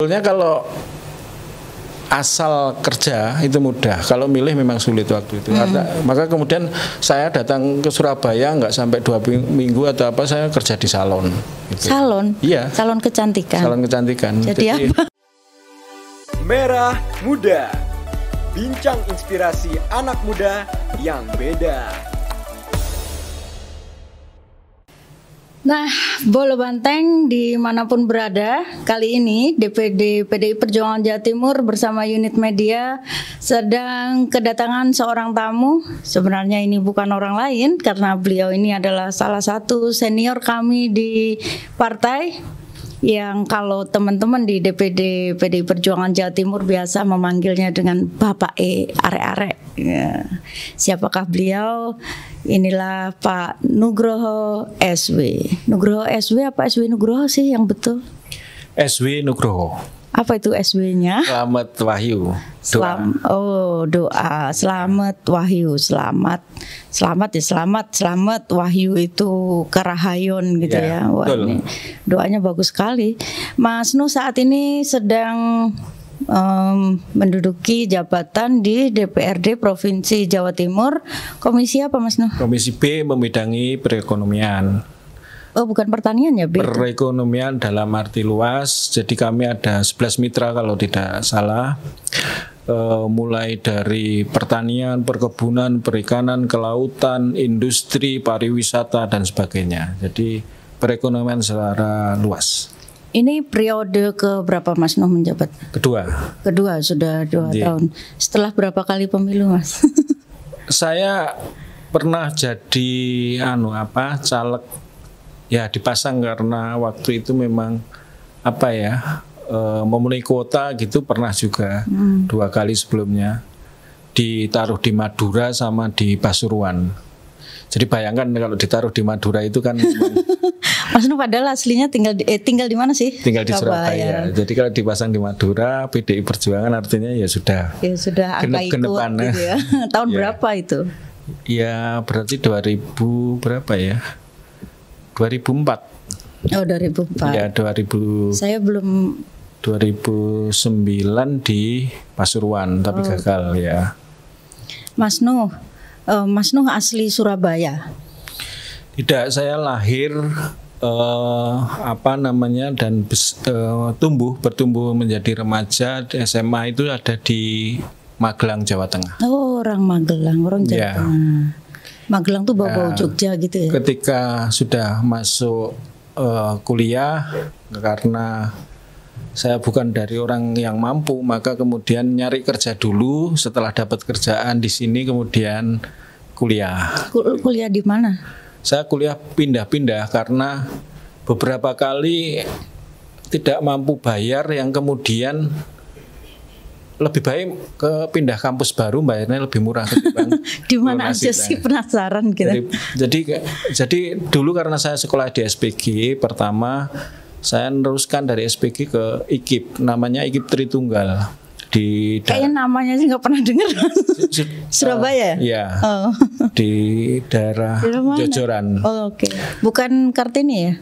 Sebetulnya kalau asal kerja itu mudah, kalau milih memang sulit waktu itu. Maka kemudian saya datang ke Surabaya nggak sampai 2 minggu atau apa, saya kerja di salon. Gitu. Salon? Iya. Salon kecantikan. Salon kecantikan. Jadi apa? Merah Muda, bincang inspirasi anak muda yang beda. Nah, Bolo Banteng dimanapun berada, kali ini DPD PDI Perjuangan Jawa Timur bersama unit media sedang kedatangan seorang tamu. Sebenarnya ini bukan orang lain karena beliau ini adalah salah satu senior kami di partai, yang kalau teman-teman di DPD PDI Perjuangan Jawa Timur biasa memanggilnya dengan Bapak Arek-arek. Ya. Siapakah beliau? Inilah Pak Nugroho SW. Nugroho SW apa SW Nugroho sih yang betul? SW Nugroho. Apa itu SW-nya? Selamat Wahyu. Doa. Selamat Wahyu. Selamat Wahyu itu kerahayon gitu ya. Wah, ini doanya bagus sekali. Mas Nu saat ini sedang menduduki jabatan di DPRD Provinsi Jawa Timur. Komisi apa, Mas Nu? Komisi B membidangi perekonomian. Oh, bukan pertanian ya, B? Perekonomian dalam arti luas. Jadi kami ada 11 mitra kalau tidak salah. Mulai dari pertanian, perkebunan, perikanan, kelautan, industri, pariwisata dan sebagainya. Jadi perekonomian secara luas. Ini periode ke berapa Mas Nuh menjabat? Kedua, sudah 2 tahun. Setelah berapa kali pemilu, Mas? Saya pernah jadi caleg, ya dipasang karena waktu itu memang memenuhi kuota gitu, pernah juga 2 kali sebelumnya, ditaruh di Madura sama di Pasuruan. Jadi bayangkan kalau ditaruh di Madura itu kan Mas Nuh padahal aslinya tinggal di mana sih? Tinggal di Surabaya. Jadi kalau dipasang di Madura, PDI Perjuangan artinya ya sudah angka ikut gitu ya. Tahun berapa itu? Ya berarti 2000 berapa ya? 2004. Oh, 2004. Ya, 2000. Saya belum. 2009 di Pasuruan tapi gagal ya. Mas Nuh asli Surabaya? Tidak, saya lahir dan bertumbuh menjadi remaja di SMA itu ada di Magelang, Jawa Tengah. Oh, orang Magelang, orang Jawa Tengah. Magelang tuh bau-bau Jogja gitu ya. Ketika sudah masuk kuliah, karena saya bukan dari orang yang mampu, maka kemudian nyari kerja dulu. Setelah dapat kerjaan di sini, kemudian kuliah. Kuliah di mana? Saya kuliah pindah-pindah karena beberapa kali tidak mampu bayar, yang kemudian lebih baik ke pindah kampus baru, bayarnya lebih murah ketimbang di mana aja sih, penasaran gitu. Jadi dulu karena saya sekolah di SPG, pertama saya meneruskan dari SPG ke IKIP, namanya IKIP Tritunggal. Kayaknya namanya sih nggak pernah dengar. Surabaya? Iya. Oh. Di daerah Jojoran. Oh, oke. Bukan Kartini ya?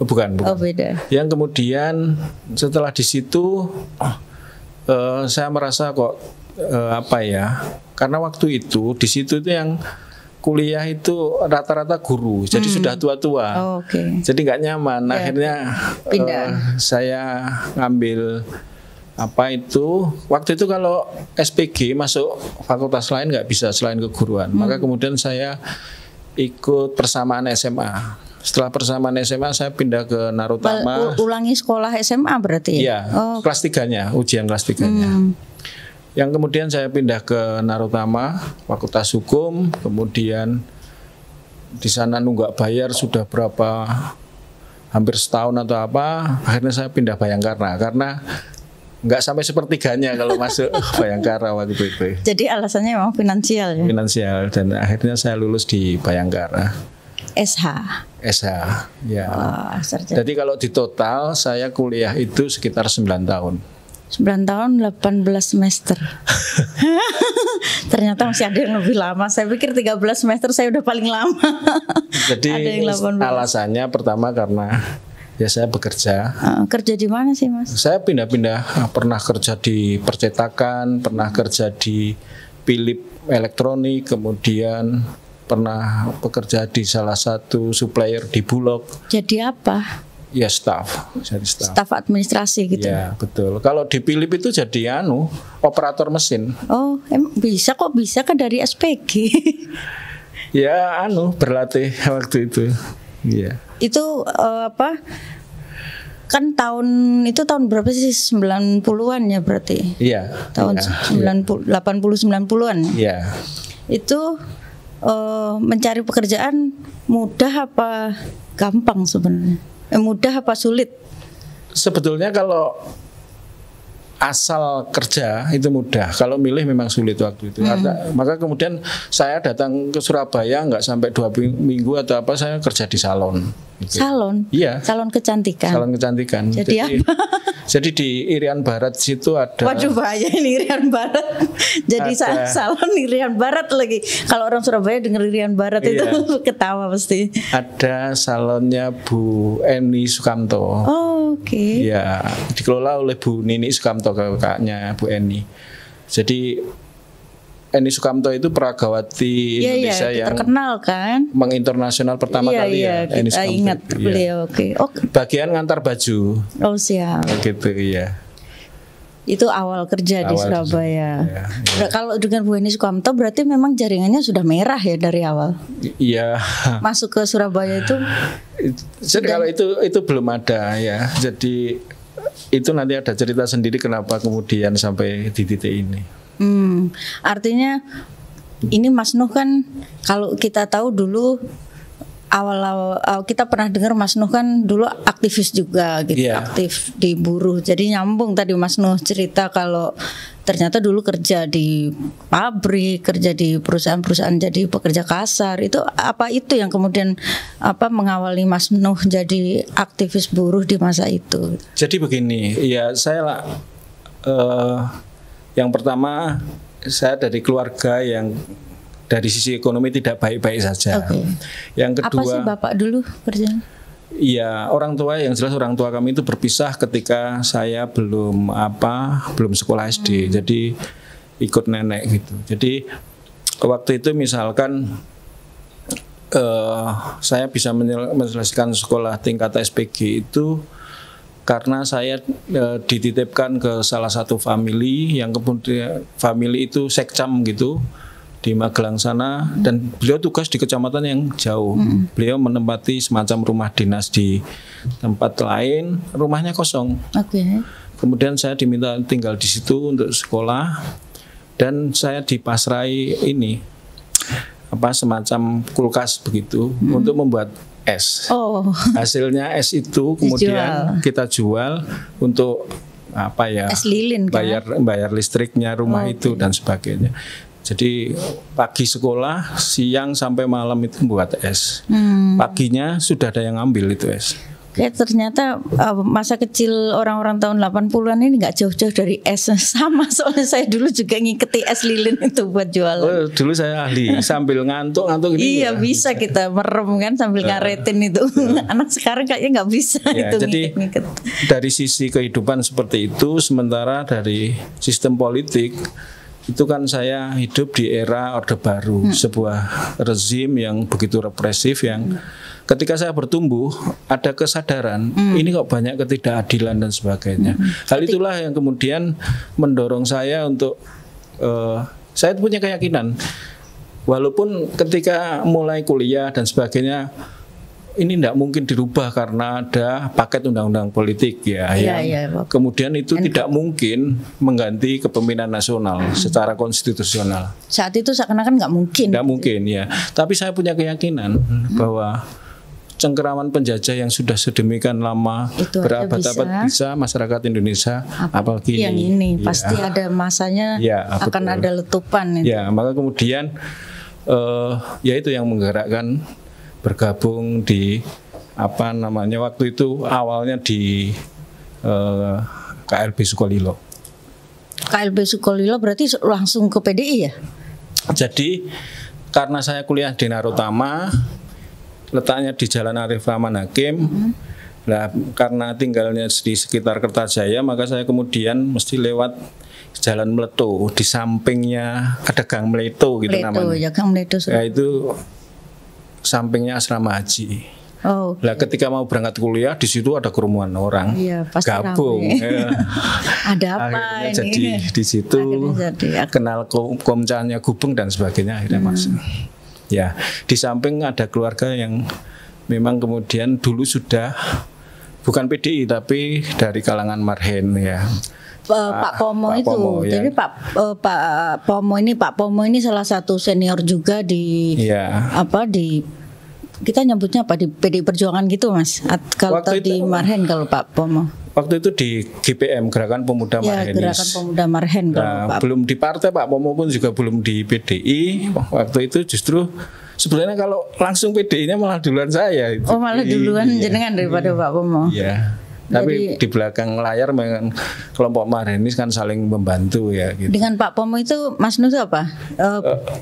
Bukan. Oh, beda. Yang kemudian setelah di situ saya merasa kok karena waktu itu di situ itu yang kuliah itu rata-rata guru, jadi sudah tua-tua. Oh, okay. Jadi nggak nyaman. Akhirnya saya ngambil waktu itu kalau SPG masuk fakultas lain nggak bisa selain keguruan. Maka kemudian saya ikut persamaan SMA. Setelah persamaan SMA saya pindah ke Narutama. Ulangi sekolah SMA berarti ya? Iya, kelas 3-nya, ujian kelas 3-nya. Yang kemudian saya pindah ke Narutama, Fakultas Hukum. Kemudian di sana nunggak bayar sudah hampir setahun atau apa. Akhirnya saya pindah Bayangkara karena nggak sampai sepertiganya kalau masuk Bayangkara waktu itu. Jadi alasannya memang finansial ya? Finansial, dan akhirnya saya lulus di Bayangkara. SH ya. Jadi kalau di total saya kuliah itu sekitar 9 tahun. 9 tahun 18 semester. Ternyata masih ada yang lebih lama. Saya pikir 13 semester saya udah paling lama. Jadi alasannya pertama karena Ya saya bekerja. Kerja di mana sih Mas? Saya pindah-pindah, pernah kerja di percetakan, pernah kerja di Philips Elektronik, kemudian pernah bekerja di salah satu supplier di Bulog. Jadi apa? Ya staff, jadi staff. Staf administrasi gitu. Ya betul. Kalau di Philips itu jadi operator mesin. Oh, bisa kan dari SPG? Ya berlatih waktu itu. Iya. Itu apa? Kan tahun berapa sih? 90-an ya berarti? Iya. Tahun 80 90-90-an. Iya. Itu mencari pekerjaan mudah apa gampang sebenarnya? Mudah apa sulit? Sebetulnya kalau asal kerja itu mudah, kalau milih memang sulit waktu itu. Maka kemudian saya datang ke Surabaya nggak sampai 2 minggu atau apa, saya kerja di salon. Gitu. Salon? Iya. Salon kecantikan. Salon kecantikan. Jadi apa? Jadi di Irian Barat situ ada. Waduh bahaya ini Irian Barat. Jadi salon Irian Barat lagi. Kalau orang Surabaya denger Irian Barat itu ketawa pasti. Ada salonnya Bu Eni Sukamto. Oh, oke. Ya, dikelola oleh Bu Nini Sukamto, kakaknya Bu Eni. Jadi Eni Sukamto itu peragawati Indonesia yang terkenal kan, menginternasional pertama kali ya. Eni Sukamto ingat beliau. Oke. Bagian ngantar baju. Oh siap. Gitu ya. Itu awal kerja di Surabaya. Ya. Kalau dengan Bu Eni Sukamto berarti memang jaringannya sudah merah ya dari awal. Iya. Masuk ke Surabaya itu. Jadi kalau itu belum ada ya. Jadi itu nanti ada cerita sendiri kenapa kemudian sampai di titik ini. Artinya ini Mas Nuh kan kalau kita tahu dulu awal kita pernah dengar Mas Nuh kan dulu aktivis juga gitu, aktif di buruh. Jadi nyambung tadi Mas Nuh cerita kalau ternyata dulu kerja di pabrik, kerja di perusahaan-perusahaan jadi pekerja kasar. Itu apa itu yang kemudian mengawali Mas Nuh jadi aktivis buruh di masa itu? Jadi begini, ya saya yang pertama, saya dari keluarga yang dari sisi ekonomi tidak baik-baik saja. Yang kedua, apa sih Bapak dulu kerjanya? Iya, orang tua kami itu berpisah ketika saya belum sekolah SD. Jadi ikut nenek gitu. Jadi waktu itu misalkan saya bisa menyelesaikan sekolah tingkat SPG itu karena saya dititipkan ke salah satu family yang kemudian family itu sekcam gitu di Magelang sana, dan beliau tugas di kecamatan yang jauh. Beliau menempati semacam rumah dinas di tempat lain, rumahnya kosong. Kemudian saya diminta tinggal di situ untuk sekolah, dan saya dipasrai semacam kulkas begitu untuk membuat es. Hasilnya es itu kemudian kita jual untuk es lilin, bayar listriknya rumah itu dan sebagainya. Jadi pagi sekolah, siang sampai malam itu membuat es. Paginya sudah ada yang ngambil itu es. Ternyata masa kecil orang-orang tahun 80-an ini nggak jauh-jauh dari es. Sama, soalnya saya dulu juga ngiketi es lilin itu buat jualan. Dulu saya ahli sambil ngantuk ini. Iya bisa kita merem kan sambil ngaretin itu. Anak sekarang kayaknya nggak bisa itu. Jadi dari sisi kehidupan seperti itu, sementara dari sistem politik itu kan saya hidup di era Orde Baru, sebuah rezim yang begitu represif yang ketika saya bertumbuh ada kesadaran ini kok banyak ketidakadilan dan sebagainya. Hal itulah yang kemudian mendorong saya untuk saya punya keyakinan walaupun ketika mulai kuliah dan sebagainya ini tidak mungkin dirubah karena ada paket undang-undang politik kemudian itu tidak mungkin mengganti kepemimpinan nasional secara konstitusional. Saat itu seakan-akan nggak mungkin. Nggak mungkin ya. Tapi saya punya keyakinan bahwa cengkeraman penjajah yang sudah sedemikian lama berabad-abad bisa masyarakat Indonesia apalagi yang ini pasti ada masanya akan ada letupan. Ya, maka kemudian itu yang menggerakkan bergabung di waktu itu awalnya di KLB Sukolilo. KLB Sukolilo berarti langsung ke PDI ya? Jadi karena saya kuliah di Narotama, letaknya di Jalan Arif Rahman Hakim, Nah, karena tinggalnya di sekitar Kertajaya, maka saya kemudian mesti lewat Jalan Meleto. Di sampingnya ada Gang Meleto gitu namanya. Ya, Gang Meleto. Ya, itu sampingnya asrama haji. Oh. Nah, ketika mau berangkat kuliah di situ ada kerumunan orang. Iya, pasti gabung. Ya. Ada apa akhirnya ini? Jadi di situ kenal komcanya Gubeng dan sebagainya akhirnya masuk. Ya, di samping ada keluarga yang memang kemudian dulu sudah bukan PDI tapi dari kalangan Marhen ya. Pak Pomo Pak itu, Pomo, ya. jadi Pak Pomo ini salah satu senior juga di di kita nyebutnya apa di PDI Perjuangan gitu Mas. Kalau di Marhen kalau Pak Pomo. Waktu itu di GPM Gerakan Pemuda Marhenis. Gerakan Pemuda Marhen. Nah, belum di partai Pak Pomo pun juga belum di PDI. Waktu itu justru sebenarnya kalau langsung PDI-nya malah duluan saya. Oh malah duluan jenengan daripada Pak Pomo. Iya. Tapi di belakang layar memang kelompok Marhenis kan saling membantu ya. Gitu. Dengan Pak Pomo itu Mas Nuh itu apa?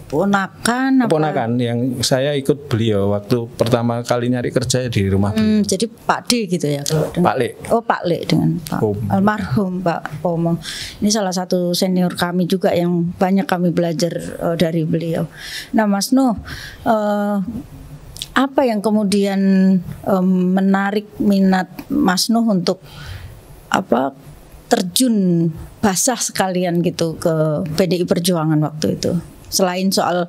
Ponakan? Ponakan yang saya ikut beliau waktu pertama kali nyari kerja di rumah beliau. Jadi Pak D gitu ya? Pak Le. Oh Pak Le dengan Pak almarhum Pak Pomo. Ini salah satu senior kami juga yang banyak kami belajar dari beliau. Nah Mas Nuh, apa yang kemudian menarik minat Mas Nuh untuk terjun basah sekalian gitu ke PDI Perjuangan waktu itu? Selain soal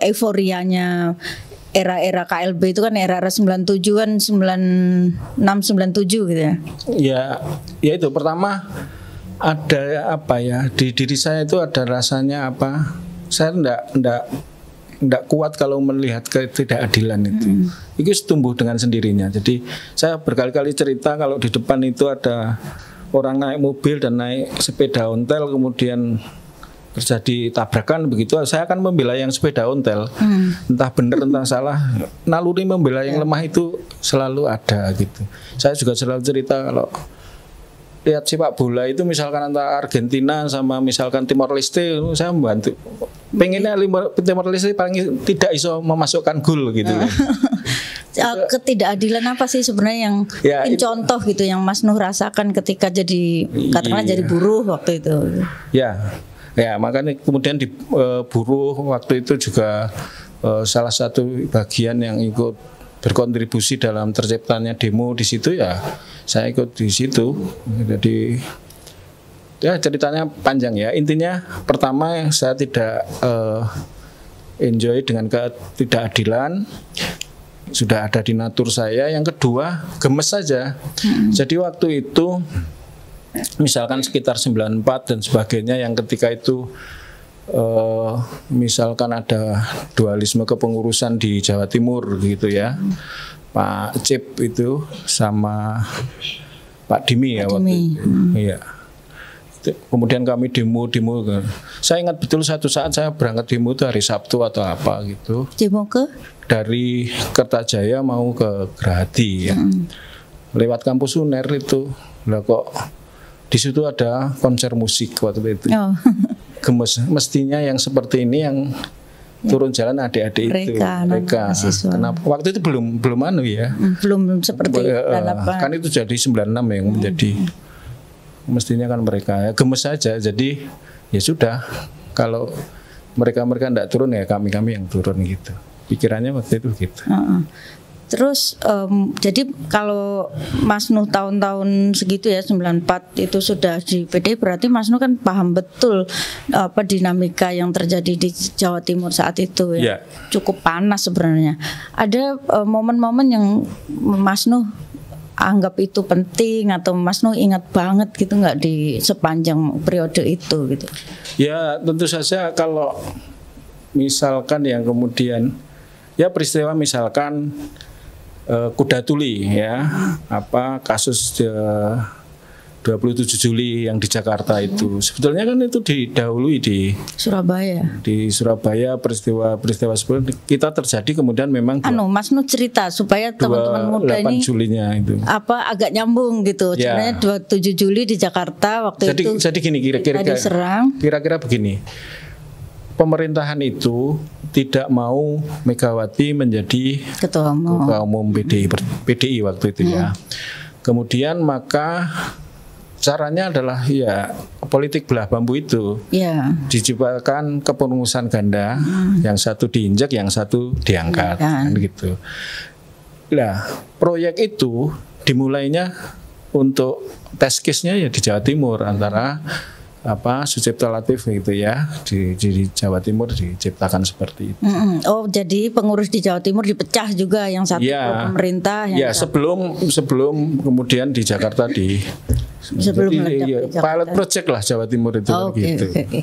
euforianya era-era KLB itu kan era-era 97-an 96 97 gitu ya. Ya itu pertama ada apa ya di diri saya itu ada rasanya apa? Saya enggak kuat kalau melihat ketidakadilan itu. Itu tumbuh dengan sendirinya. Jadi saya berkali-kali cerita kalau di depan itu ada orang naik mobil dan naik sepeda ontel kemudian terjadi tabrakan begitu, saya akan membela yang sepeda ontel. Entah benar entah salah, naluri membela yang lemah itu selalu ada gitu. Saya juga selalu cerita kalau lihat sepak bola itu misalkan antara Argentina sama misalkan Timor Leste, saya membantu. Pengennya Timor Leste paling tidak iso memasukkan gol gitu. Ketidakadilan apa sih sebenarnya yang contoh gitu yang Mas Nuh rasakan ketika jadi katakanlah jadi buruh waktu itu? Ya makanya kemudian di buruh waktu itu juga salah satu bagian yang ikut berkontribusi dalam terciptanya demo di situ ya saya ikut di situ. Jadi ya ceritanya panjang ya. Intinya pertama saya tidak enjoy dengan ketidakadilan, sudah ada di natur saya. Yang kedua gemes saja. Jadi waktu itu misalkan sekitar 94 dan sebagainya yang ketika itu misalkan ada dualisme kepengurusan di Jawa Timur gitu ya. Pak Cip itu sama Pak Dimi ya waktu itu. Iya. Kemudian kami demo. Saya ingat betul satu saat saya berangkat demo itu hari Sabtu atau apa gitu. Demo ke? Dari Kertajaya mau ke Gerahadi ya. Lewat kampus UNER itu. Lah kok di situ ada konser musik waktu itu. Gemes, mestinya yang seperti ini yang turun jalan adik-adik itu. Mereka. Kenapa? Waktu itu belum ya. Belum seperti kan itu jadi 96 yang menjadi mestinya kan mereka ya gemes saja. Jadi ya sudah kalau mereka tidak turun ya kami yang turun gitu. Pikirannya waktu itu gitu. Terus jadi kalau Mas Nuh tahun-tahun segitu ya 94 itu sudah di PDI, berarti Mas Nuh kan paham betul apa dinamika yang terjadi di Jawa Timur saat itu ya. Cukup panas sebenarnya. Ada momen-momen yang Mas Nuh anggap itu penting atau Mas Nuh ingat banget gitu nggak di sepanjang periode itu gitu? Ya tentu saja kalau misalkan yang kemudian ya peristiwa misalkan Kuda Tuli ya, apa kasus 27 Juli yang di Jakarta itu sebetulnya kan itu didahului di Surabaya. Di Surabaya peristiwa sebelum kita terjadi kemudian memang Mas Nuh cerita supaya teman-teman muda ini Julinya itu apa agak nyambung gitu. Sebenarnya 27 Juli di Jakarta waktu itu. Jadi gini kira-kira begini. Pemerintahan itu tidak mau Megawati menjadi ketua umum PDI waktu itu ya. Kemudian maka caranya adalah ya politik belah bambu itu. Diciptakan kepengurusan ganda, yang satu diinjak, yang satu diangkat, kan gitu. Nah, proyek itu dimulainya untuk test case-nya ya di Jawa Timur antara Sucipto Latif gitu ya, di Jawa Timur diciptakan seperti itu. Oh, jadi pengurus di Jawa Timur dipecah juga, yang satu pemerintah, yang sebelum kemudian di Jakarta pilot project lah Jawa Timur itu.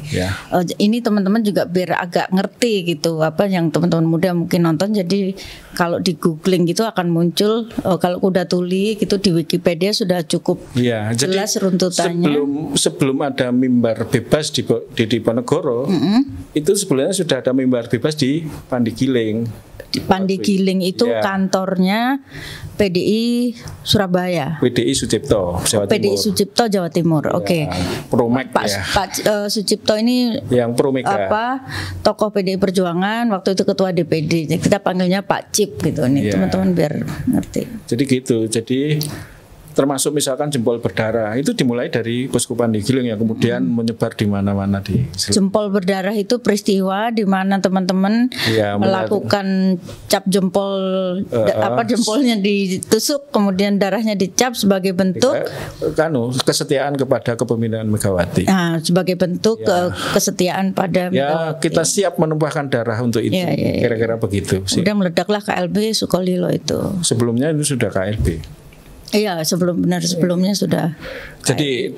Ya. Ini teman-teman juga biar agak ngerti gitu yang teman-teman muda mungkin nonton. Jadi kalau di googling gitu akan muncul, kalau Kuda Tuli gitu di Wikipedia sudah cukup jelas runtutannya. Sebelum ada mimbar bebas di Diponegoro, itu sebenarnya sudah ada mimbar bebas di Pandigiling. Pandigiling itu kantornya PDI Surabaya. PDI Sucipto Jawa Timur. PDI Sucipto Jawa Timur. Oke. Promek Pak Sucipto ini yang Promega. Tokoh PDI Perjuangan, waktu itu ketua DPD. Kita panggilnya Pak Cip gitu nih, teman-teman biar ngerti. Jadi gitu. Jadi termasuk misalkan jempol berdarah itu dimulai dari Posko Pandigiling yang kemudian menyebar di mana-mana di jempol berdarah itu peristiwa di mana teman-teman melakukan cap jempol jempolnya ditusuk kemudian darahnya dicap sebagai bentuk kesetiaan kepada kepemimpinan Megawati. Sebagai bentuk kesetiaan pada Megawati. Kita siap menumpahkan darah untuk itu. Kira-kira begitu sih. Udah meledaklah KLB Sukolilo itu. Sebelumnya itu sudah KLB. Iya, sebelumnya sudah. Jadi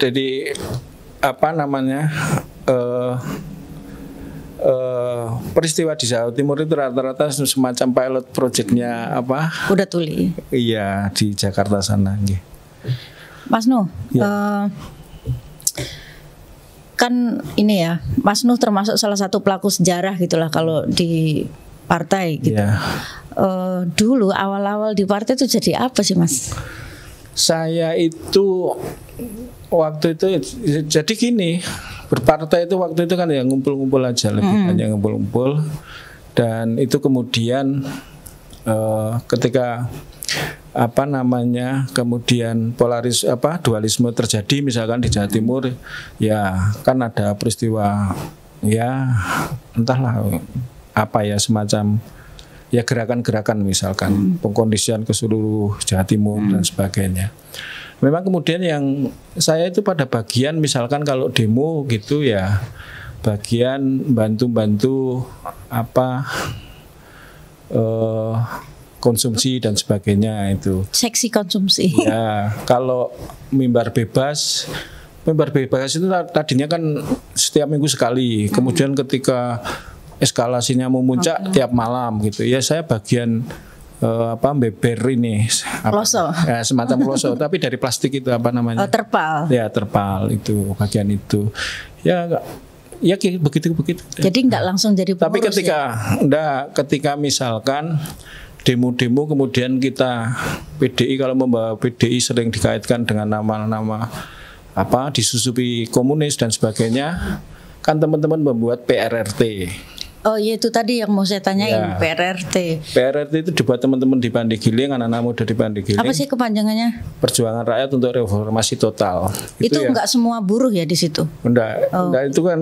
peristiwa di Jawa Timur itu rata-rata semacam pilot projectnya Kuda Tuli. Iya, di Jakarta sana. Mas Nuh, kan ini ya, Mas Nuh termasuk salah satu pelaku sejarah gitulah kalau di partai gitu. Dulu awal-awal di partai itu jadi apa sih, Mas? Saya itu waktu itu jadi gini, berpartai itu waktu itu kan ya ngumpul-ngumpul aja, lebih banyak ngumpul-ngumpul, dan itu kemudian ketika kemudian dualisme terjadi misalkan di Jawa Timur, ya kan ada peristiwa entahlah semacam gerakan-gerakan misalkan pengkondisian ke seluruh Jawa Timur dan sebagainya. Memang kemudian yang saya itu pada bagian misalkan kalau demo gitu ya bagian bantu-bantu konsumsi dan sebagainya itu. Seksi konsumsi. Ya, kalau mimbar bebas itu tadinya kan setiap minggu sekali. Kemudian ketika eskalasinya memuncak tiap malam gitu. Ya saya bagian beber ini semacam kloso tapi dari plastik itu terpal. Ya, terpal itu bagian itu. Ya begitu. Jadi nggak langsung jadi pengurus. Tapi ketika misalkan demo-demo kemudian kita PDI, kalau membawa PDI sering dikaitkan dengan nama-nama disusupi komunis dan sebagainya, kan teman-teman membuat PRRT. Oh iya, itu tadi yang mau saya tanyain, PRRT. PRRT itu dibuat teman-teman di Pandigiling, anak-anak muda di Pandigiling. Apa sih kepanjangannya? Perjuangan Rakyat untuk Reformasi Total. Itu enggak semua buruh ya di situ? Enggak, itu kan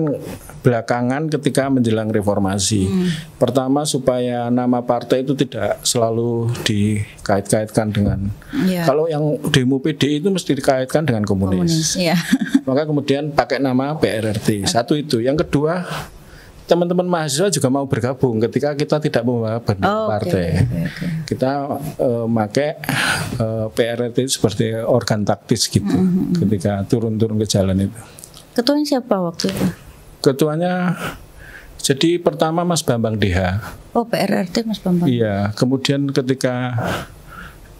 belakangan ketika menjelang reformasi. Pertama supaya nama partai itu tidak selalu dikait-kaitkan dengan kalau yang demo PDI itu mesti dikaitkan dengan komunis. Maka kemudian pakai nama PRRT. Satu itu. Yang kedua, teman-teman mahasiswa juga mau bergabung ketika kita tidak membawa partai. Kita pakai PRRT seperti organ taktis gitu ketika turun-turun ke jalan itu. Ketuanya siapa waktu itu? Ketuanya jadi pertama Mas Bambang DH. Oh, PRRT Mas Bambang. Iya, kemudian ketika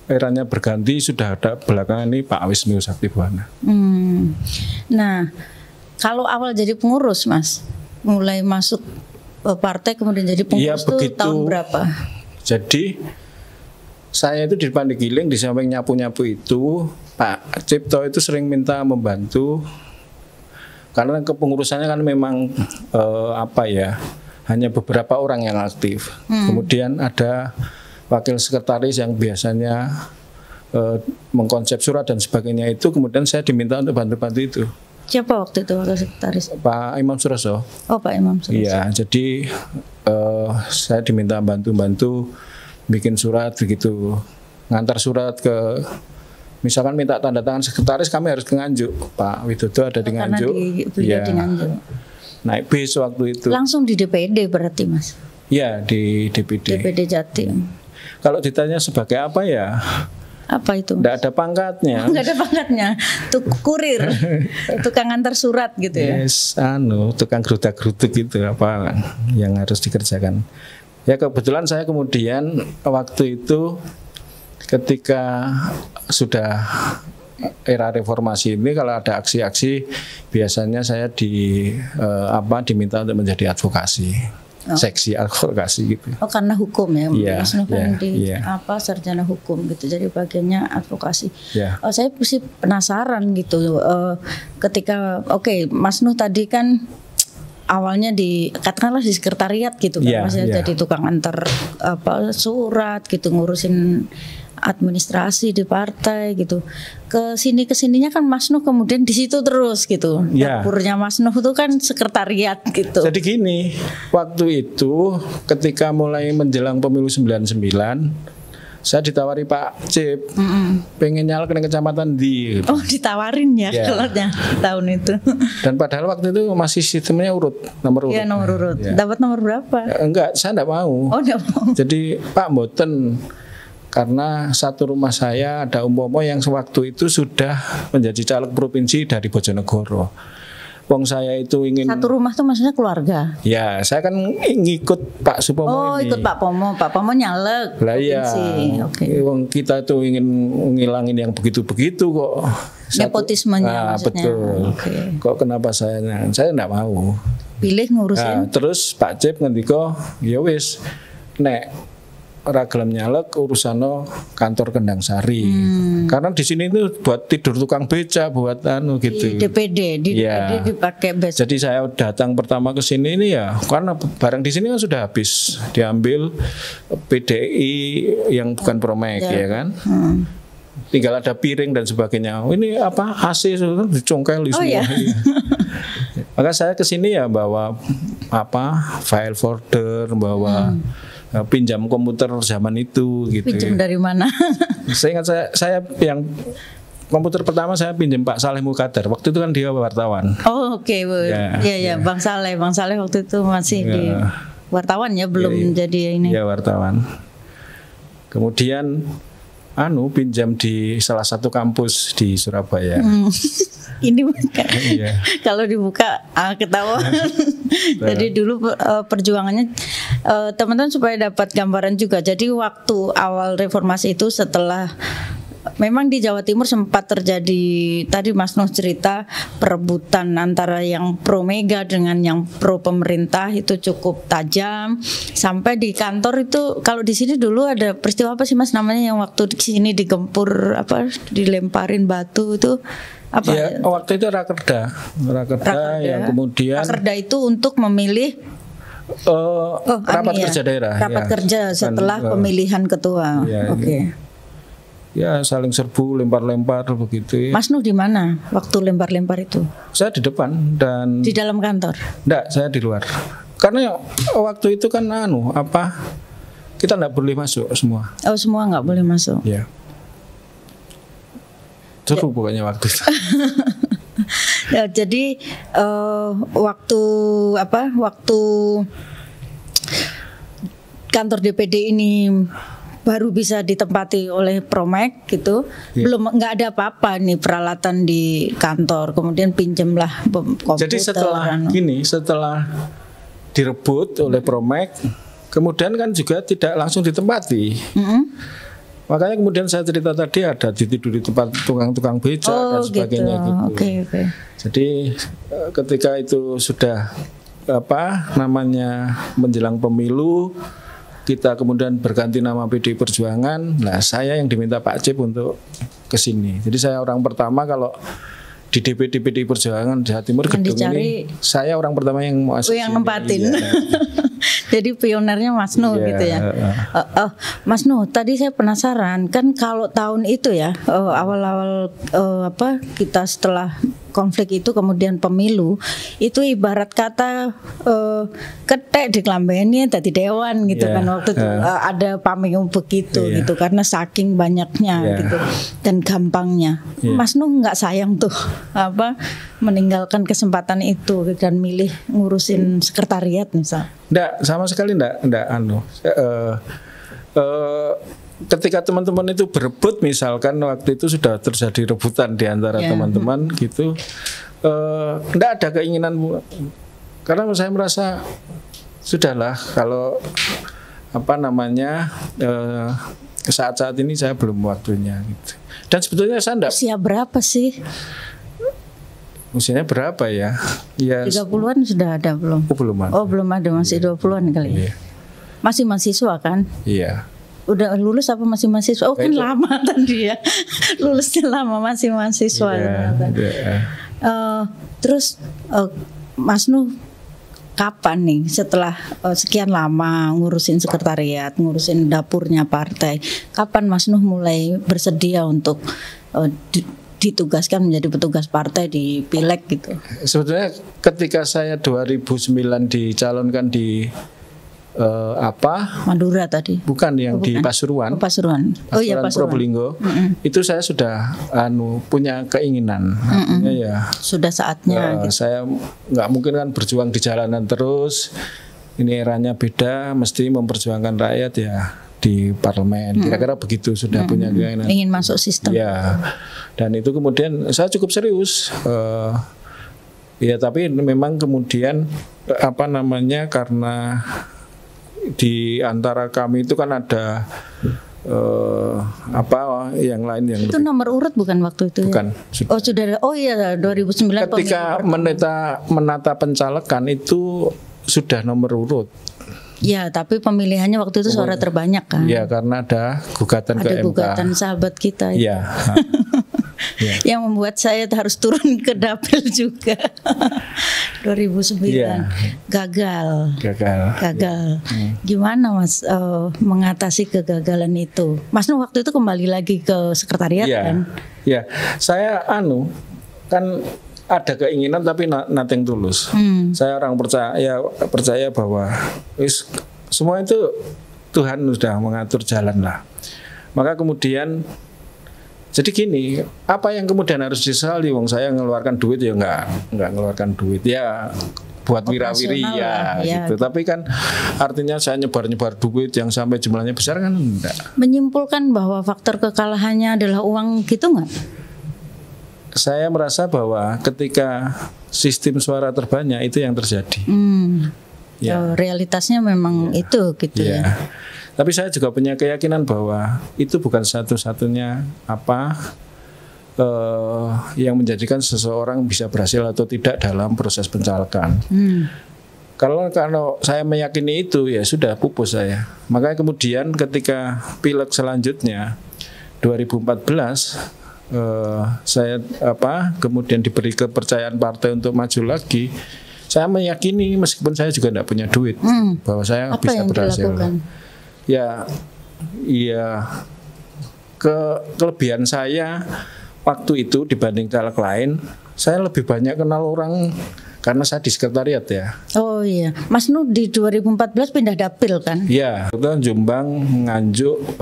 eranya berganti sudah ada belakangan ini Pak Wisnu Saktibuwana. Nah, kalau awal jadi pengurus, Mas, mulai masuk partai kemudian jadi pengurus itu tahun berapa? Jadi saya itu di Pandigiling, di samping nyapu-nyapu itu Pak Cipto itu sering minta membantu karena kepengurusannya kan memang hanya beberapa orang yang aktif. Kemudian ada wakil sekretaris yang biasanya mengkonsep surat dan sebagainya itu, kemudian saya diminta untuk bantu-bantu itu. Siapa waktu itu wakil sekretaris? Pak Imam Suroso. Oh, Pak Imam Suroso. Iya, jadi saya diminta bantu-bantu bikin surat begitu, ngantar surat ke, misalkan minta tanda tangan sekretaris, kami harus ke Nganjuk. Pak Widodo ada di Nganjuk. Beliau di Nganjuk. Naik bis waktu itu. Langsung di DPD berarti, Mas? Iya, di DPD. DPD Jatim. Kalau ditanya sebagai apa ya? Apa itu? Tidak ada pangkatnya. Nggak ada pangkatnya. Kurir, tukang antar surat gitu ya. Yes, tukang gerudak-geruduk gitu apa yang harus dikerjakan. Ya kebetulan saya kemudian waktu itu ketika sudah era reformasi ini, kalau ada aksi-aksi biasanya saya diminta untuk menjadi advokasi. Seksi advokasi gitu. Oh, karena hukum ya, Mas Nuh kan sarjana hukum gitu, jadi bagiannya advokasi. Saya sih penasaran gitu, ketika Mas Nuh tadi kan awalnya katakanlah di sekretariat gitu kan, Mas jadi tukang antar surat gitu, ngurusin administrasi di partai gitu. Kesininya kan Mas Nuh kemudian di situ terus gitu. Dapurnya Mas Nuh itu kan sekretariat gitu. Jadi gini, waktu itu ketika mulai menjelang pemilu 99, saya ditawari Pak Cip, pengen nyalek ke kecamatan di. Oh, ditawarin ya kelotnya tahun itu. Dan padahal waktu itu masih sistemnya nomor urut. Iya, nomor urut. Dapat nomor berapa? Enggak, saya enggak mau. Oh, enggak mau. Jadi Pak mboten, karena satu rumah saya ada umpomo yang sewaktu itu sudah menjadi caleg provinsi dari Bojonegoro. Wong saya itu ingin. Satu rumah tuh maksudnya keluarga? Ya, saya kan ngikut Pak Supomo ini. Ikut Pak Pomo nyalek provinsi. Wong kita tuh ingin ngilangin yang begitu-begitu kok. Nepotismenya maksudnya. Betul. Kok kenapa saya enggak mau. Pilih ngurusin. Terus Pak Cip ngendika, ya wis nek ora gelem nyalek urusano kantor Kendang Sari. Karena di sini itu buat tidur tukang beca, buat gitu. Di DPD dipakai beca. Jadi saya datang pertama ke sini ini ya karena barang di sini kan sudah habis diambil PDI yang bukan Promek ya kan. Tinggal ada piring dan sebagainya. Ini apa AC dicongkel semua. Iya. Maka saya ke sini ya bawa file folder, bawa pinjam komputer zaman itu gitu. Pinjam dari mana? Saya ingat saya yang komputer pertama saya pinjam Pak Saleh Mukadar. Waktu itu kan dia wartawan. Oh, oke. Ya, Bang Saleh waktu itu masih di wartawan ya, belum jadi ini. Ya, wartawan. Kemudian pinjam di salah satu kampus di Surabaya. Ini kalau dibuka ketahuan. Jadi dulu perjuangannya teman-teman supaya dapat gambaran juga. Jadi waktu awal reformasi itu setelah memang di Jawa Timur sempat terjadi, tadi Mas Nuh cerita perebutan antara yang pro Mega dengan yang pro pemerintah itu cukup tajam. Sampai di kantor itu, kalau di sini dulu ada peristiwa apa sih Mas namanya yang waktu di sini digempur dilemparin batu itu apa? Ya, waktu itu rakerda yang kemudian rakerda itu untuk memilih rapat kerja daerah. Rapat kerja setelah pemilihan ketua. Ya saling serbu, lempar-lempar begitu. Mas Nuh di mana waktu lempar-lempar itu? Saya di depan dan di dalam kantor. Enggak, saya di luar. Karena waktu itu kan kita enggak boleh masuk semua. Oh, semua enggak boleh masuk. Ya. Seru pokoknya waktu itu. Ya, jadi waktu kantor DPD ini baru bisa ditempati oleh Promek gitu, belum nggak ada apa-apa nih peralatan di kantor, kemudian pinjamlah komputer. Jadi setelah direbut oleh Promek, kemudian kan juga tidak langsung ditempati. Makanya kemudian saya cerita tadi ada ditidur di tempat tukang-tukang beca dan sebagainya gitu. Jadi ketika itu sudah menjelang pemilu, kita kemudian berganti nama PDI Perjuangan. Nah, saya yang diminta Pak Cip untuk ke sini. Jadi saya orang pertama kalau di DPD PDI Perjuangan Jawa Timur gedung ini, saya orang pertama yang masuk yang nempatin. Jadi pionernya Mas Nuh gitu ya. Mas Nuh, tadi saya penasaran kan kalau tahun itu ya awal-awal kita setelah konflik itu kemudian pemilu itu ibarat kata ketek di klambeni tadi dewan gitu kan waktu itu ada paming begitu gitu karena saking banyaknya gitu dan gampangnya. Mas Nuh nggak sayang tuh meninggalkan kesempatan itu dan milih ngurusin sekretariat misal? Nggak, sama sekali nggak ketika teman-teman itu berebut misalkan waktu itu sudah terjadi rebutan di antara teman-teman gitu, enggak ada keinginan karena saya merasa sudahlah kalau saat-saat ini saya belum waktunya gitu. Dan sebetulnya saya enggak. Usia berapa sih? Usianya berapa ya? Ya 30-an sudah ada belum? Belum ada. Oh, belum ada, masih 20-an kali ya. Masih mahasiswa kan? Iya. Udah lulus apa masih mahasiswa? Oh kan lama tadi ya. Lulusnya lama, masih mahasiswa. Terus Mas Nuh kapan nih setelah sekian lama ngurusin sekretariat, ngurusin dapurnya partai, kapan Mas Nuh mulai bersedia untuk ditugaskan menjadi petugas partai di Pileg gitu? Sebetulnya ketika saya 2009 dicalonkan di Madura tadi. Bukan yang di Pasuruan. Pasuruan. Oh iya Pasuruan. Probolinggo. Itu saya sudah punya keinginan. Artinya ya sudah saatnya gitu. Saya nggak mungkin kan berjuang di jalanan terus. Ini eranya beda, mesti memperjuangkan rakyat ya di parlemen. Kira-kira begitu sudah punya keinginan. Ingin masuk sistem. Ya. Dan itu kemudian saya cukup serius. Ya tapi memang kemudian karena di antara kami itu kan ada yang lain yang itu nomor urut bukan waktu itu? Bukan. Ya? Oh sudah. Oh iya 2009. Ketika menata pencalekan itu sudah nomor urut. Ya, tapi pemilihannya waktu itu suara terbanyak kan? Ya, karena ada gugatan ke MK. Ada gugatan sahabat kita. Iya. Yang membuat saya harus turun ke dapil juga. 2009 gagal. Gimana Mas mengatasi kegagalan itu? Mas Nuh waktu itu kembali lagi ke sekretariat kan? Iya. Saya kan ada keinginan tapi nothing tulus. Saya orang percaya bahwa semua itu Tuhan sudah mengatur jalan lah. Maka kemudian jadi gini, apa yang kemudian harus disesali? Wong saya ngeluarkan duit ya nggak ngeluarkan duit ya buat wirawiri ya gitu. Tapi kan artinya saya nyebar duit yang sampai jumlahnya besar kan enggak. Menyimpulkan bahwa faktor kekalahannya adalah uang gitu nggak? Saya merasa bahwa ketika sistem suara terbanyak itu yang terjadi. Realitasnya memang itu gitu ya. Tapi saya juga punya keyakinan bahwa itu bukan satu-satunya yang menjadikan seseorang bisa berhasil atau tidak dalam proses pencalekan. Kalau saya meyakini itu ya sudah pupus saya. Makanya kemudian ketika pileg selanjutnya 2014 saya kemudian diberi kepercayaan partai untuk maju lagi. Saya meyakini meskipun saya juga tidak punya duit bahwa saya bisa berhasil. Ya kelebihan saya waktu itu dibanding caleg lain, saya lebih banyak kenal orang karena saya di sekretariat ya. Oh iya, Mas Nuh di 2014 pindah dapil kan? Iya, itu Jombang, Nganjuk,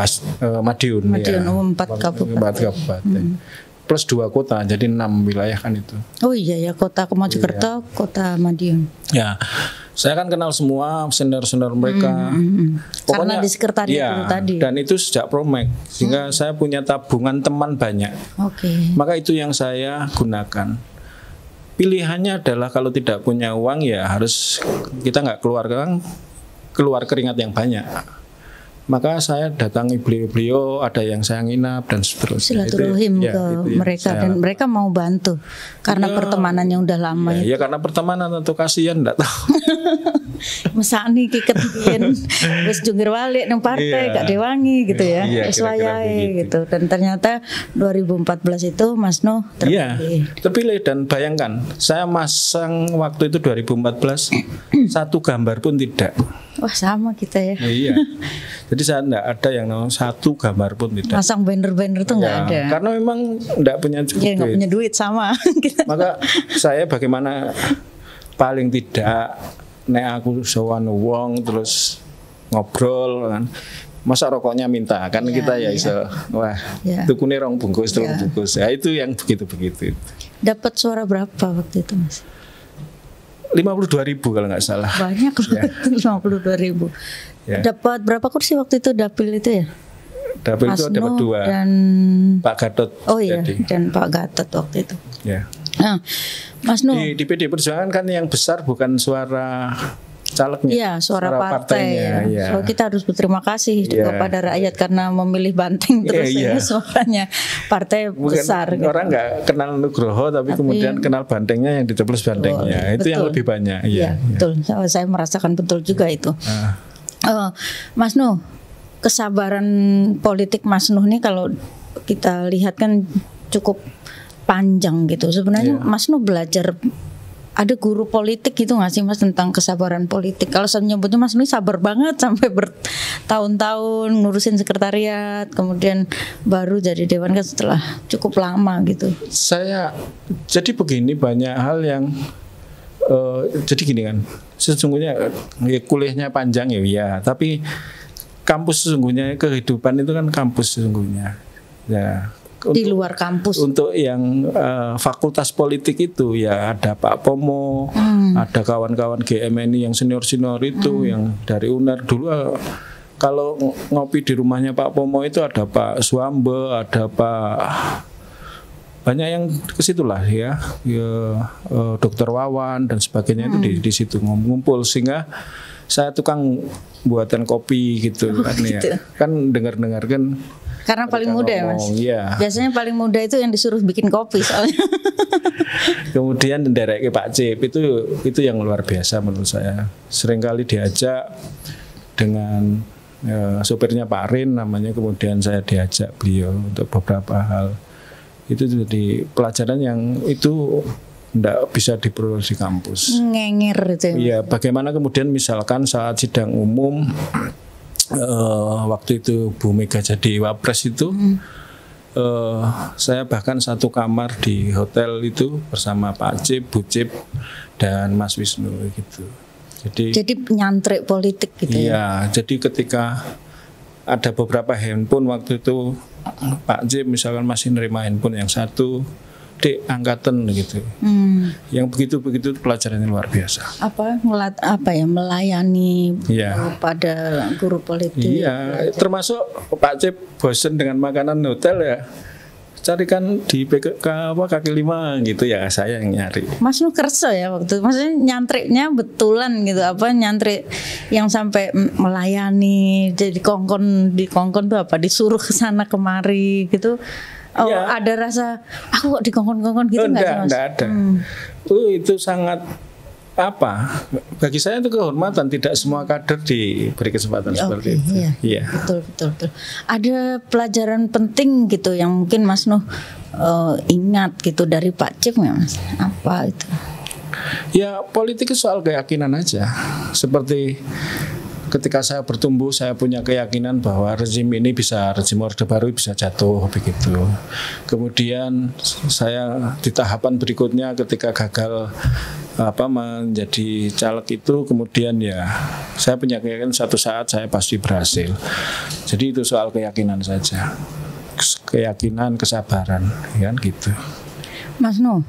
Madiun. Madiun 4 kabupaten. Plus 2 kota, jadi 6 wilayah kan itu. Oh iya ya, kota Mojokerto, kota Madiun. Ya. Saya kan kenal semua senior-senior mereka. Pokoknya, karena di sekretariat itu tadi. Dan itu sejak Promek, sehingga saya punya tabungan teman banyak. Maka itu yang saya gunakan. Pilihannya adalah kalau tidak punya uang ya harus kita nggak keluar keringat yang banyak. Maka saya datangi beliau-beliau, ada yang saya nginap dan seterusnya. Silaturahim ke mereka dan mereka mau bantu karena pertemanan yang udah lama. Ya karena pertemanan atau kasihan enggak tahu. Masa nih kiketien wis jungkir balik nang partai gak diwangi gitu ya. Wis wayahe gitu. Dan ternyata 2014 itu Mas Nuh terpilih dan bayangkan saya masang waktu itu 2014 satu gambar pun tidak. Wah sama kita ya. Iya. Jadi saya enggak ada yang namanya satu gambar pun tidak. Pasang banner-banner tuh nggak ada. Karena memang enggak punya Ya nggak punya duit sama. Maka saya bagaimana paling tidak nek aku sowan wong terus ngobrol kan. Masa rokoknya minta kan kita ya iso. Wah, tukune 2 bungkus, 3 bungkus. Ya itu yang begitu-begitu. Dapat suara berapa waktu itu Mas? 52.000 kalau nggak salah. Banyak loh, 52.000. Ya. Dapat berapa kursi waktu itu dapil itu ya? Dapil itu dapat 2. Dan Pak Gatot. Oh iya, dan Pak Gatot waktu itu. Ya. Nah, Mas Nuh. Di PD Perjuangan kan yang besar bukan suara calegnya. Iya, suara partainya. Ya. So kita harus berterima kasih kepada rakyat karena memilih Banteng terus ini suaranya partai bukan, besar. Orang nggak kenal Nugroho tapi kemudian kenal Bantengnya yang dicoblos Bantengnya. Itu betul. Yang lebih banyak. Iya, betul. Saya merasakan betul juga itu. Mas Nuh, kesabaran politik Mas Nuh nih kalau kita lihat kan cukup panjang gitu. Sebenarnya Mas Nuh belajar, ada guru politik gitu nggak sih Mas tentang kesabaran politik? Kalau saya nyebutnya Mas Nuh sabar banget sampai bertahun-tahun ngurusin sekretariat, kemudian baru jadi dewan kan setelah cukup lama gitu. Saya jadi begini, banyak hal yang jadi gini kan, sesungguhnya ya, kuliahnya panjang ya, tapi kampus sesungguhnya, kehidupan itu kan kampus sesungguhnya ya. Di luar kampus. Untuk yang fakultas politik itu ya ada Pak Pomo, ada kawan-kawan GMNI yang senior-senior itu, yang dari UNER dulu. Kalau ngopi di rumahnya Pak Pomo itu ada Pak Suambe, ada Pak, banyak yang ke situlah ya, Dokter Wawan dan sebagainya itu di situ ngumpul, sehingga saya tukang buatan kopi gitu kan gitu. Ya. Kan dengar-dengar kan. Karena paling muda ya Mas. Iya. Biasanya paling muda itu yang disuruh bikin kopi soalnya. Kemudian menderek ke Pak Cip itu yang luar biasa menurut saya. Seringkali diajak dengan sopirnya Pak Rin namanya, kemudian saya diajak beliau untuk beberapa hal. Itu jadi pelajaran yang itu tidak bisa diperoleh di kampus. Ngenger itu. Iya, bagaimana kemudian misalkan saat sidang umum waktu itu Bu Mega jadi wapres itu, saya bahkan satu kamar di hotel itu bersama Pak Cip, Bu Cip, dan Mas Wisnu gitu. Jadi nyantrik politik gitu. Iya, jadi ketika ada beberapa handphone waktu itu Pak Cip misalkan masih nerima handphone yang satu di angkatan gitu. Yang begitu-begitu pelajarannya luar biasa. Melayani pada guru politik. Iya, termasuk Pak Cip bosen dengan makanan hotel ya, carikan di kaki 5 gitu ya, saya yang nyari. Mas Nuh kerso ya waktu, maksudnya nyantriknya betulan gitu, nyantrik yang sampai melayani, jadi di kongkon tuh disuruh ke sana kemari gitu. Ada rasa aku kok dikongkon-kongkon gitu nggak sih Mas? Enggak ada. Itu sangat bagi saya itu kehormatan, tidak semua kader diberi kesempatan seperti itu. Iya. Betul. Ada pelajaran penting gitu yang mungkin Mas Nuh ingat gitu dari Pak Cip nggak Mas? Apa itu? Ya politik itu soal keyakinan aja. Seperti ketika saya bertumbuh, saya punya keyakinan bahwa rezim Orde Baru bisa jatuh begitu. Kemudian saya di tahapan berikutnya ketika gagal menjadi caleg itu, kemudian ya saya punya keyakinan suatu saat saya pasti berhasil. Jadi itu soal keyakinan saja, keyakinan, kesabaran, kan gitu. Mas Nuh,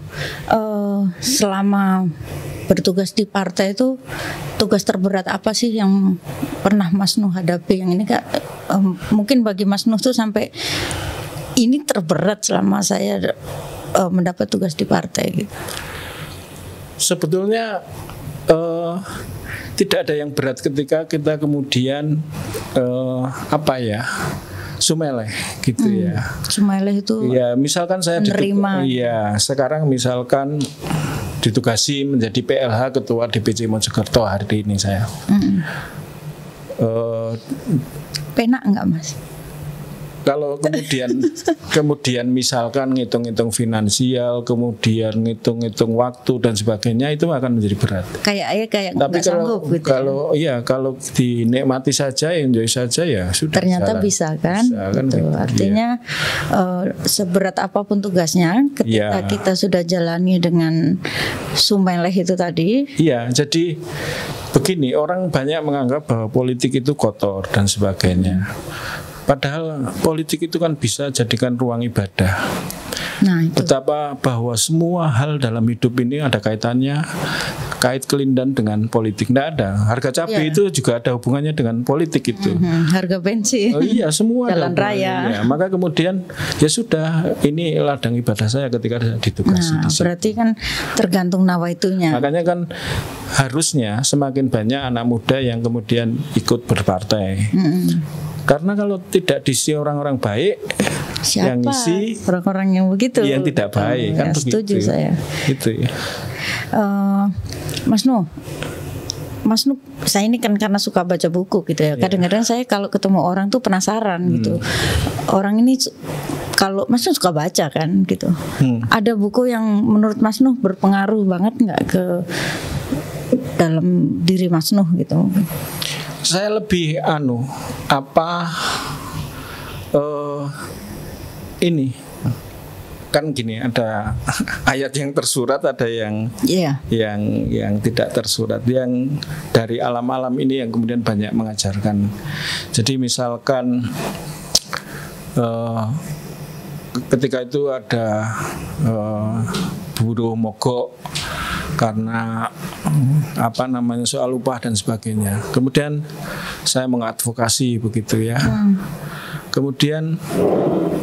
selama bertugas di partai itu tugas terberat apa sih yang pernah Mas Nuh hadapi? Yang ini mungkin bagi Mas Nuh tuh sampai ini terberat selama saya mendapat tugas di partai gitu. Sebetulnya tidak ada yang berat ketika kita kemudian sumeleh gitu ya. Sumeleh itu ya, misalkan saya sekarang misalkan ditugasi menjadi PLH Ketua DPC Mojokerto hari ini saya. Penak enggak Mas? kalau kemudian misalkan ngitung-ngitung finansial, kemudian ngitung-ngitung waktu dan sebagainya, itu akan menjadi berat. Kayak tapi nggak sanggup gitu. Kalau dinikmati saja, enjoy saja ya sudah. Ternyata bisa kan? Gitu. Artinya seberat apapun tugasnya, ketika kita sudah jalani dengan sumeleh itu tadi. Iya, jadi begini, orang banyak menganggap bahwa politik itu kotor dan sebagainya. Padahal politik itu kan bisa jadikan ruang ibadah. Nah, itu. Betapa bahwa semua hal dalam hidup ini ada kaitannya, kait kelindan dengan politik. Tidak ada. Harga cabai itu juga ada hubungannya dengan politik itu. Harga bensin. Oh iya, semua jalan raya. Ya, maka kemudian ya sudah, ini ladang ibadah saya ketika ditugasi. Nah, berarti kan tergantung nawaitunya. Makanya kan harusnya semakin banyak anak muda yang kemudian ikut berpartai. Karena kalau tidak diisi orang-orang baik, siapa yang isi orang-orang yang begitu, yang tidak baik, kan begitu. Setuju saya. Gitu ya. Mas Nuh, saya ini kan karena suka baca buku gitu ya. Kadang-kadang saya kalau ketemu orang tuh penasaran gitu. Orang ini kalau Mas Nuh suka baca kan gitu. Ada buku yang menurut Mas Nuh berpengaruh banget nggak ke dalam diri Mas Nuh gitu? Saya lebih ini kan gini, ada ayat yang tersurat, ada yang tidak tersurat, yang dari alam-alam ini yang kemudian banyak mengajarkan. Jadi misalkan ketika itu ada buruh mogok karena soal upah dan sebagainya. Kemudian saya mengadvokasi begitu ya. Kemudian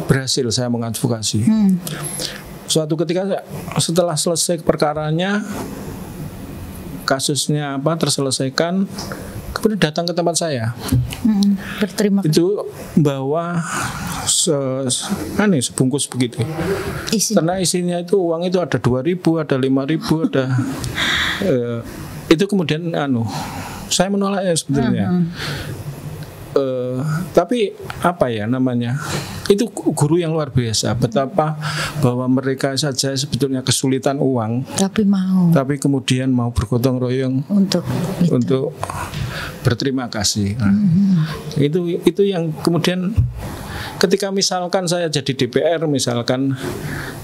berhasil saya mengadvokasi. Suatu ketika setelah selesai perkaranya, kasusnya terselesaikan, kemudian datang ke tempat saya. Berterima kasih. Itu bawa sebungkus begitu. Karena isinya itu uang itu ada 2.000, ada 5.000, ada itu kemudian saya menolaknya sebetulnya. Tapi itu guru yang luar biasa. Betapa bahwa mereka saja sebetulnya kesulitan uang, tapi kemudian mau bergotong royong untuk berterima kasih. Itu yang kemudian ketika misalkan saya jadi DPR, misalkan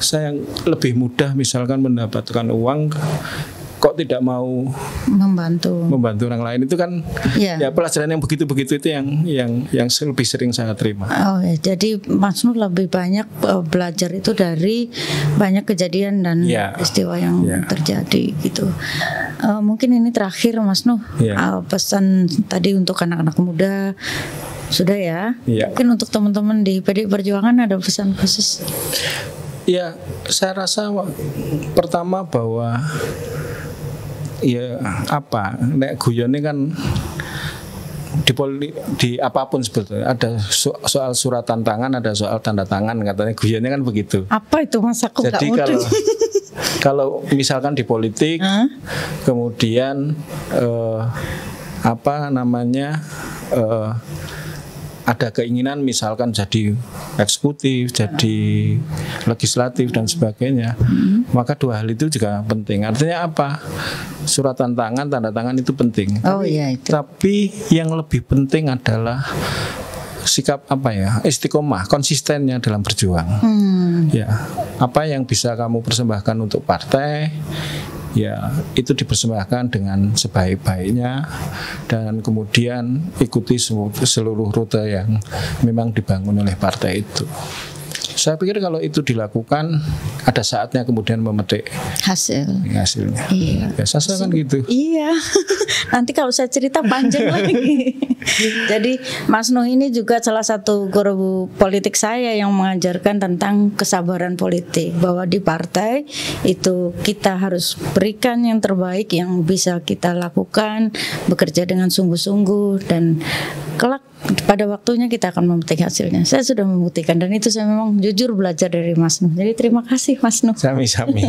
saya lebih mudah misalkan mendapatkan uang, kok tidak mau membantu orang lain, itu kan ya pelajaran yang begitu-begitu itu yang lebih sering saya terima. Jadi Mas Nuh lebih banyak belajar itu dari banyak kejadian dan peristiwa yang terjadi gitu. Mungkin ini terakhir Mas Nuh, pesan tadi untuk anak-anak muda sudah ya. Mungkin untuk teman-teman di PDI Perjuangan ada pesan khusus? Ya, saya rasa pertama bahwa nek guyone kan di apapun sebetulnya ada soal suratan tangan, ada soal tanda tangan, katanya guyone kan begitu. Apa itu Mas, aku nggak jadi kalau misalkan di politik kemudian ada keinginan misalkan jadi eksekutif, jadi legislatif dan sebagainya, maka dua hal itu juga penting. Artinya apa? Suratan tangan, tanda tangan itu penting. Tapi yang lebih penting adalah sikap istiqomah, konsistennya dalam berjuang. Apa yang bisa kamu persembahkan untuk partai, itu dipersembahkan dengan sebaik-baiknya, dan kemudian ikuti seluruh rute yang memang dibangun oleh partai itu. Saya pikir kalau itu dilakukan, ada saatnya kemudian memetik hasilnya. Biasa kan gitu. Iya. Nanti kalau saya cerita panjang lagi. Jadi Mas Nuh ini juga salah satu guru politik saya yang mengajarkan tentang kesabaran politik, bahwa di partai itu kita harus berikan yang terbaik yang bisa kita lakukan, bekerja dengan sungguh-sungguh, dan kelak pada waktunya kita akan memetik hasilnya. Saya sudah membuktikan, dan itu saya memang jujur belajar dari Mas Nuh. Jadi terima kasih Mas Nuh. Sami-sami.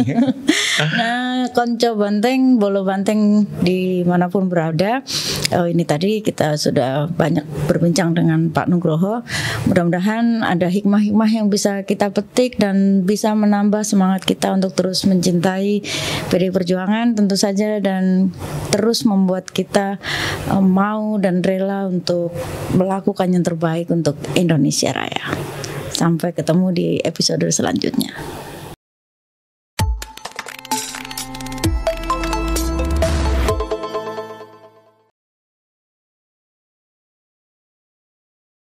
Nah, konco banteng, bolo banteng dimanapun berada, Ini tadi kita sudah banyak berbincang dengan Pak Nugroho. Mudah-mudahan ada hikmah-hikmah yang bisa kita petik dan bisa menambah semangat kita untuk terus mencintai PDI Perjuangan tentu saja, dan terus membuat kita mau dan rela untuk melakukan yang terbaik untuk Indonesia Raya. Sampai ketemu di episode selanjutnya.